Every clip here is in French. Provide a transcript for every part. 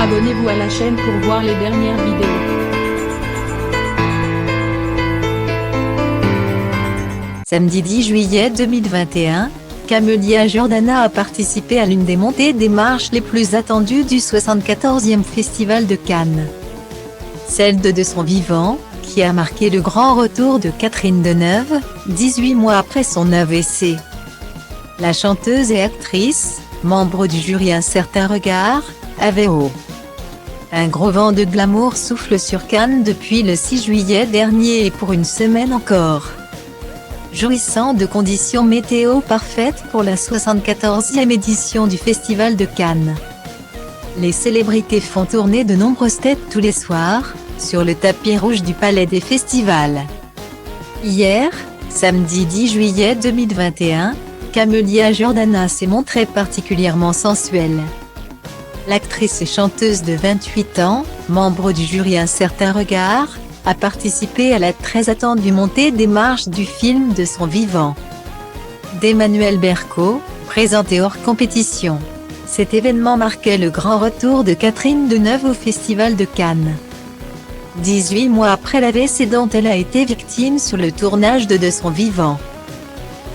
Abonnez-vous à la chaîne pour voir les dernières vidéos. Samedi 10 juillet 2021, Camelia Jordana a participé à l'une des montées des marches les plus attendues du 74e Festival de Cannes. Celle de son vivant, qui a marqué le grand retour de Catherine Deneuve, 18 mois après son AVC. La chanteuse et actrice, membre du jury Un certain regard, avait haut. Un gros vent de glamour souffle sur Cannes depuis le 6 juillet dernier et pour une semaine encore. Jouissant de conditions météo parfaites pour la 74e édition du Festival de Cannes. Les célébrités font tourner de nombreuses têtes tous les soirs, sur le tapis rouge du Palais des Festivals. Hier, samedi 10 juillet 2021, Camelia Jordana s'est montrée particulièrement sensuelle. L'actrice et chanteuse de 28 ans, membre du jury Un certain regard, a participé à la très attendue montée des marches du film de son vivant d'Emmanuel Berco, présenté hors compétition. Cet événement marquait le grand retour de Catherine Deneuve au Festival de Cannes. 18 mois après l'AVC dont elle a été victime sur le tournage de son vivant.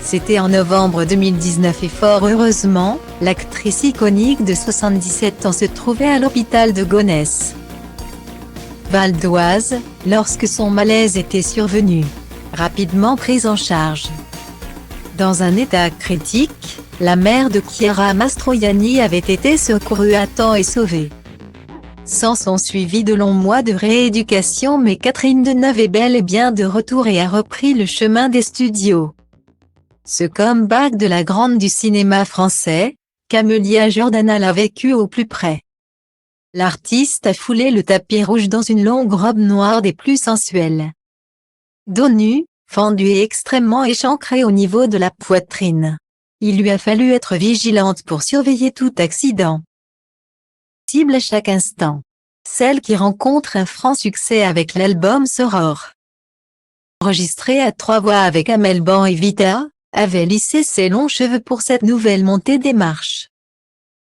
C'était en novembre 2019 et fort heureusement, l'actrice iconique de 77 ans se trouvait à l'hôpital de Gonesse, Val d'Oise, lorsque son malaise était survenu. Rapidement prise en charge. Dans un état critique, la mère de Chiara Mastroianni avait été secourue à temps et sauvée. Sans son suivi de longs mois de rééducation, mais Catherine Deneuve est bel et bien de retour et a repris le chemin des studios. Ce comeback de la grande du cinéma français, Camelia Jordana l'a vécu au plus près. L'artiste a foulé le tapis rouge dans une longue robe noire des plus sensuelles. Dos nu, fendu et extrêmement échancré au niveau de la poitrine. Il lui a fallu être vigilante pour surveiller tout accident. Cible à chaque instant. Celle qui rencontre un franc succès avec l'album Soror. Enregistré à 3 voix avec Amel Ban et Vita, avait lissé ses longs cheveux pour cette nouvelle montée des marches.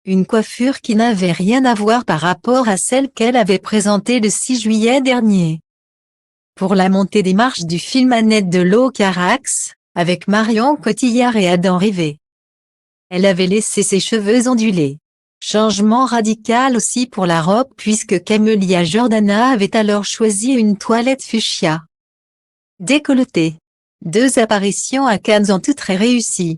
Une coiffure qui n'avait rien à voir par rapport à celle qu'elle avait présentée le 6 juillet dernier. Pour la montée des marches du film Annette de Locarax, avec Marion Cotillard et Adam Rivet. Elle avait laissé ses cheveux ondulés. Changement radical aussi pour la robe puisque Camelia Jordana avait alors choisi une toilette fuchsia. Décolletée. 2 apparitions à Cannes ont toutes très réussies.